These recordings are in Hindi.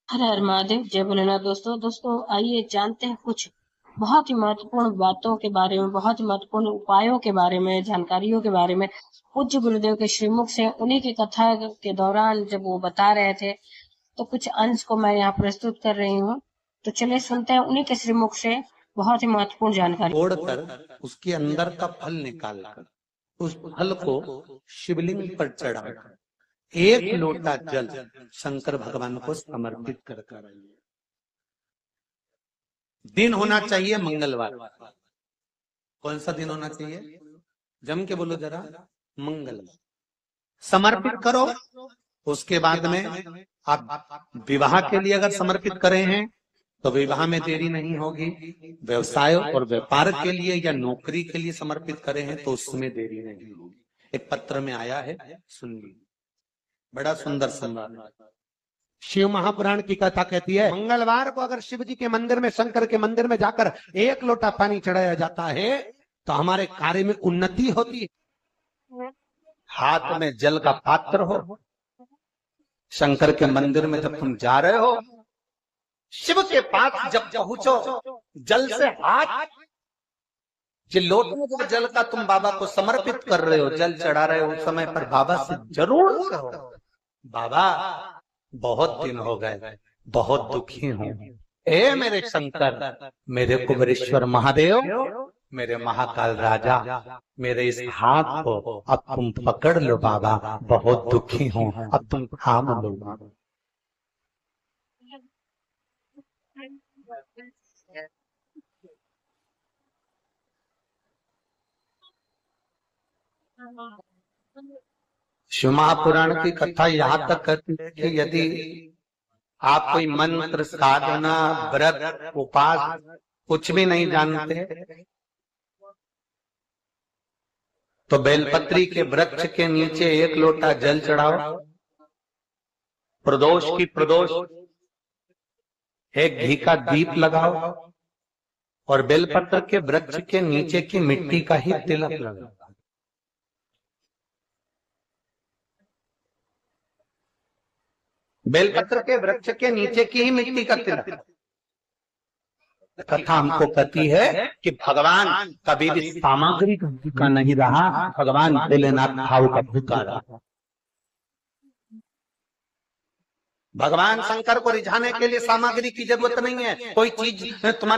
हर हर महादेव, जय भोलेनाथ। दोस्तों आइए जानते हैं कुछ बहुत ही महत्वपूर्ण बातों के बारे में, बहुत ही महत्वपूर्ण उपायों के बारे में, जानकारियों के बारे में। पूज्य गुरुदेव के श्रीमुख से उन्हीं की कथा के दौरान जब वो बता रहे थे, तो कुछ अंश को मैं यहाँ प्रस्तुत कर रही हूँ। तो चलिए सुनते हैं उन्हीं के श्रीमुख से बहुत ही महत्वपूर्ण जानकारी। तोड़कर उसके अंदर का फल निकालकर उस फल को शिवलिंग पर चढ़ाकर एक लोटा जल शंकर भगवान को समर्पित कर आइए। दिन होना चाहिए मंगलवार। कौन सा दिन होना चाहिए? जम के बोलो जरा। मंगलवार समर्पित करो। उसके बाद में आप विवाह के लिए अगर समर्पित करे हैं तो विवाह में देरी नहीं होगी। व्यवसाय और व्यापार के लिए या नौकरी के लिए समर्पित करे हैं तो उसमें देरी नहीं होगी। एक पत्र में आया है, सुन लीजिए। बड़ा सुंदर संवाद। शिव महापुराण की कथा कहती है, मंगलवार को अगर शिव जी के मंदिर में, शंकर के मंदिर में जाकर एक लोटा पानी चढ़ाया जाता है तो हमारे कार्य में उन्नति होती है। हाथ में जल का पात्र हो, शंकर के मंदिर में जब तुम जा रहे हो, शिव के पास जब पहुंचो, जल से हाथ जो लोटे जल का तुम बाबा को समर्पित कर रहे हो, जल चढ़ा रहे हो, उस समय पर बाबा से जरूर कहो, बाबा बहुत दिन हो गए, बहुत दुखी हूं। ए मेरे शंकर, मेरे कुबेरेश्वर महादेव, मेरे महाकाल राजा, मेरे इस हाथ को अब तुम पकड़ लो बाबा, बहुत दुखी हूं, अब तुम थाम लो बाबा। शिव महापुराण की कथा यहाँ तक कहती है कि यदि आप कोई मंत्र, साधना, व्रत, उपास कुछ भी नहीं जानते तो बेलपत्री के वृक्ष के नीचे एक लोटा जल चढ़ाओ, प्रदोष की प्रदोष एक घी का दीप लगाओ और बेलपत्र के वृक्ष के नीचे की मिट्टी का ही तिलक लगाओ। बेलपत्र के वृक्ष के नीचे की ही मिट्टी का तिलक। कथा हमको कहती है कि भगवान कभी भी सामग्री का भूखा नहीं रहा, भगवान भोलेनाथ भाव का भूखा रहा। भगवान शंकर को रिझाने के लिए सामग्री की जरूरत नहीं है। कोई चीज तुम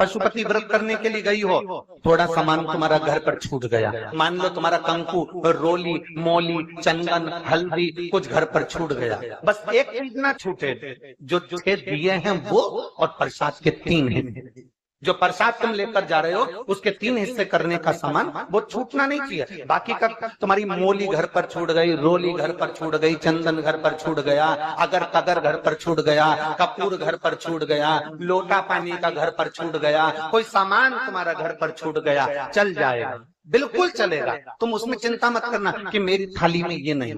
पशुपति व्रत करने के लिए गई हो, थोड़ा सामान तुम्हारा घर पर छूट गया, मान लो तुम्हारा कंकु, रोली, मोली, चंदन, हल्दी कुछ घर पर छूट गया, बस एक चीज ना छूटे, जो दिए हैं वो और प्रसाद के 3 हिस्से। जो प्रसाद तुम लेकर जा रहे हो उसके 3 हिस्से करने का सामान वो छूटना नहीं चाहिए। बाकी का तुम्हारी मोली घर पर छूट गई, रोली घर पर छूट गई, चंदन घर पर छूट गया, अगर कगर घर पर छूट गया, कपूर घर पर छूट गया, लोटा पानी का घर पर छूट गया, कोई सामान तुम्हारा घर पर छूट गया, चल जाएगा, बिल्कुल चलेगा। तुम उसमें चिंता मत करना कि मेरी थाली में ये नहीं।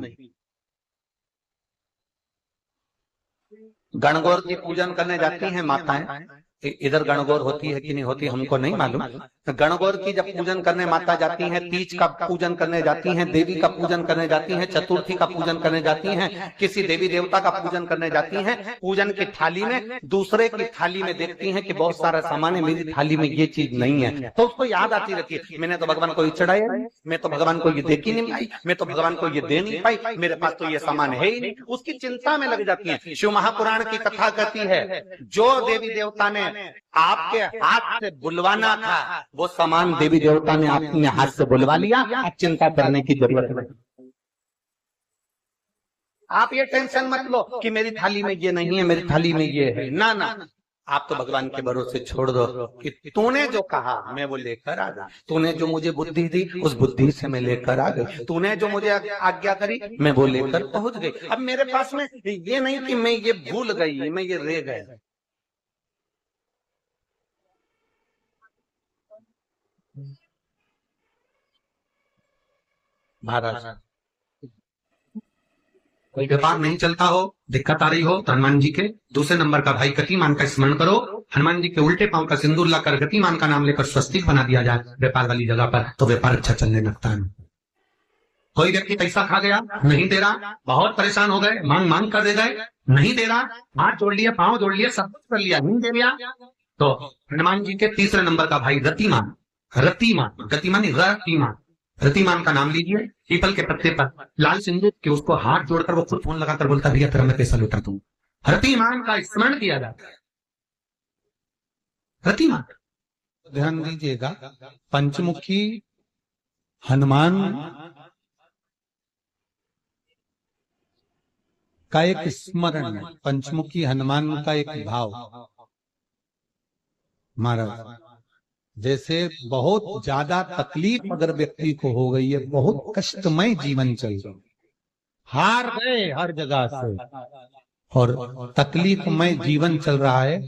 गणगौर की पूजन करने जाती हैं माताएं, इधर गणगौर होती है कि नहीं होती हमको नहीं मालूम। गणगौर की जब पूजन करने माता जाती हैं, तीज का पूजन करने जाती हैं, देवी का पूजन करने जाती हैं, चतुर्थी का पूजन करने जाती हैं, किसी देवी देवता का पूजन करने जाती हैं, पूजन की थाली में दूसरे की थाली में देखती हैं कि बहुत सारा सामान है, मेरी थाली में ये चीज नहीं है, तो उसको याद आती रहती है, मैंने तो भगवान को ये चढ़ाया नहीं, मैं तो भगवान को ये दे ही नहीं पाई, मैं तो भगवान को ये दे नहीं पाई, मेरे पास तो ये सामान है ही नहीं, उसकी चिंता में लग जाती है। शिव महापुराण की कथा कहती है, जो देवी देवता ने आपके हाथ से बुलवाना था वो सामान देवी देवता ने अपने हाथ से बुलवा लिया, आप चिंता करने की जरूरत नहीं। आप ये टेंशन मत लो कि मेरी थाली में ये नहीं है, मेरी थाली में ये है, ना ना, आप तो भगवान के भरोसे छोड़ दो कि तूने जो कहा मैं वो लेकर आ गया, तूने जो मुझे बुद्धि दी उस बुद्धि से मैं लेकर आ गई, तूने जो मुझे आज्ञा करी मैं वो लेकर पहुंच गई। अब मेरे पास में ये नहीं कि मैं ये भूल गई, मैं ये रह गया। महाराज कोई व्यापार नहीं चलता हो, दिक्कत आ रही हो तो हनुमान जी के दूसरे नंबर का भाई गतिमान का स्मरण करो, हनुमान जी के उल्टे पांव का सिंदूर लाकर गतिमान का नाम लेकर स्वस्तिक बना दिया जाए व्यापार वाली जगह पर, तो व्यापार अच्छा चलने लगता है। कोई व्यक्ति पैसा खा गया, नहीं दे रहा, बहुत परेशान हो गए, मांग मांग कर दे गए, नहीं दे रहा, हाथ जोड़ लिया, पांव जोड़ लिया, सब कुछ कर लिया, नहीं दे लिया, तो हनुमान जी के तीसरे नंबर का भाई रतिमान, रतिमान, गतिमान नहीं, रतिमान, रतिमान का नाम लीजिए। पीपल के पत्ते पर लाल सिंदूर के उसको हाथ जोड़कर वो खुद फोन लगाकर बोलता भैया तेरा मैं पैसा लौटा दूं। रतिमान का स्मरण किया जाता है। रतिमान, ध्यान दीजिएगा, पंचमुखी हनुमान का एक स्मरण है, पंचमुखी हनुमान का एक भाव। महाराज जैसे बहुत ज्यादा तकलीफ अगर व्यक्ति को हो गई है, बहुत कष्टमय जीवन चल रहा, हार गए हर जगह से और तकलीफमय जीवन चल रहा है,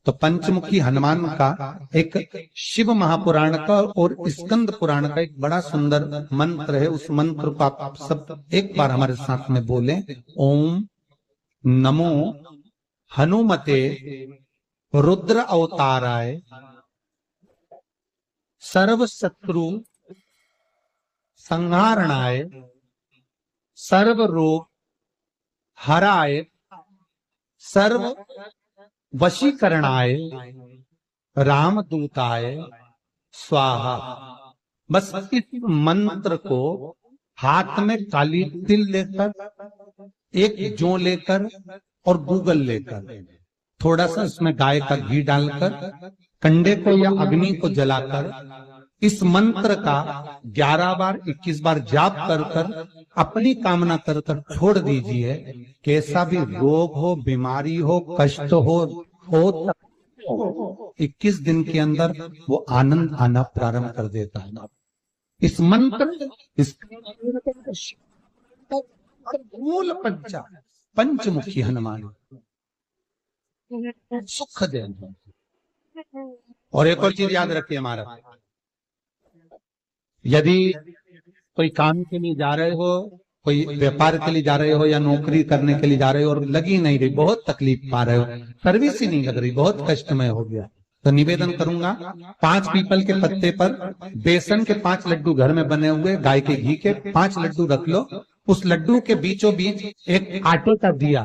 तो पंचमुखी हनुमान का एक शिव महापुराण का और स्कंद पुराण का एक बड़ा सुंदर मंत्र है। उस मंत्र को आप सब एक बार हमारे साथ में बोलें। ओम नमो हनुमते रुद्र अवताराय सर्व शत्रु संहारणाय सर्व रोग हराय सर्व वशीकरणाय रामदूताय स्वाहा। बस इस मंत्र को हाथ में काली तिल लेकर, एक जौ लेकर और गूगल लेकर, थोड़ा सा इसमें गाय का घी डालकर, कंडे को या अग्नि को जलाकर इस मंत्र का 11 बार 21 बार जाप कर कर अपनी कामना कर कर छोड़ दीजिए। कैसा भी रोग हो, बीमारी हो, कष्ट हो 21 दिन के अंदर वो आनंद आना प्रारंभ कर देता है। इस मंत्र, इस मूल पंचमुखी हनुमान सुख दे। और एक और चीज याद रखिए हमारा, यदि कोई काम के लिए जा रहे हो, कोई व्यापार के लिए जा रहे हो या नौकरी करने के लिए जा रहे हो और लगी नहीं रही, बहुत तकलीफ पा रहे हो, सर्विस ही नहीं लग रही, बहुत कष्टमय हो गया, तो निवेदन करूंगा 5 पीपल के पत्ते पर बेसन के 5 लड्डू घर में बने हुए, गाय के घी के 5 लड्डू रख लो, उस लड्डू के बीचों बीच एक आटे का दिया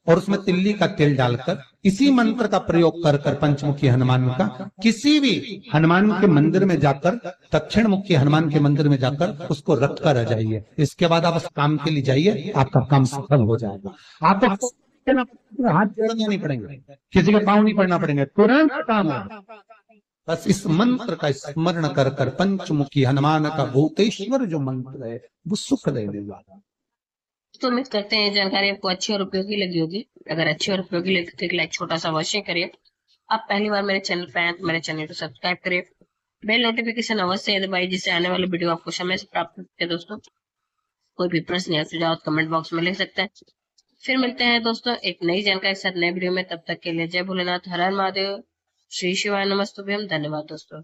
और उसमें तिल्ली का तेल डालकर इसी मंत्र का प्रयोग कर कर पंचमुखी हनुमान का किसी भी हनुमान के मंदिर में जाकर, दक्षिण मुखी हनुमान के मंदिर में जाकर उसको रख कर आ जाइए। इसके बाद आप उस काम के लिए जाइए, आपका काम सफल हो जाएगा। आपको हाथ जोड़ने नहीं पड़ेंगे, किसी के पाँव नहीं पड़ना पड़ेंगे, तुरंत काम होगा। बस इस मंत्र का स्मरण कर कर पंचमुखी हनुमान का भूतेश्वर जो मंत्र है वो सुख दे देगा। तो उम्मीद करते हैं जानकारी आपको अच्छी और उपयोगी लगी होगी। अगर अच्छी और उपयोगी लगी तो एक लाइक छोटा सा अवश्य करिए। आप पहली बार मेरे चैनल पे आए तो मेरे चैनल को सब्सक्राइब करिए, बेल नोटिफिकेशन अवश्य दबाइए जिससे आने वाले वीडियो आपको समय से प्राप्त होते हैं। दोस्तों कोई भी प्रश्न या सुझाव कमेंट बॉक्स में लिख सकते हैं। फिर मिलते हैं दोस्तों एक नई जानकारी के साथ नए वीडियो में। तब तक के लिए जय भोलेनाथ, हर हर महादेव, श्री शिवाय नमस्तुभ्यम। धन्यवाद दोस्तों।